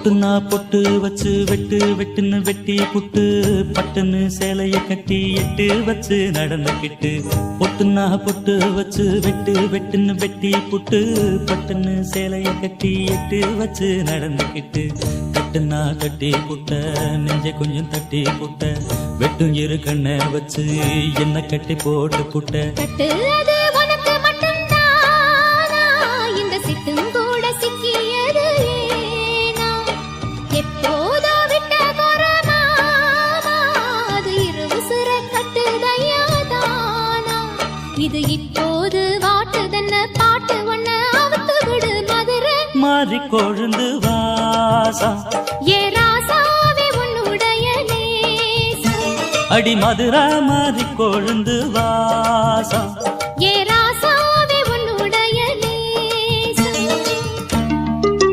பொட்டுன்னா பொட்டு வச்சு வெட்டு வெட்டுன்னு வெட்டி புட்டு பட்டுன்னு சேலைய கட்டி எட்டு வச்சு நடந்துக்கிட்டு பொட்டுன்னா பொட்டு வச்சு வெட்டு வெட்டுன்னு வெட்டி புட்டு பட்டுன்னு சேலைய கட்டி எட்டு வச்சு நடந்துக்கிட்டு கட்டுன்னா கட்டி புட்ட நெஞ்ச கொஞ்சம் தட்டி புட்ட வெட்டும் இரு கண்ணை வச்சு என்ன கட்டி போட்டு புட்ட கட்டு அது உனக்கு மட்டும்தானா இந்த சிட்டும் கூட சிக்கியது ஏனா எப்போதோ விட்ட கொரமா அது இருவுசுர கட்டுதையாதானா இது இப்போது வாட்டுதன்ன பாட்டு ஒன்ன அவுத்து விடு மதுரை மாறி கொழுந்து வாசா ஏ ராசாவே உன்னுடைய நேசம் அடி மதுரா மாறி கொழுந்து வாசா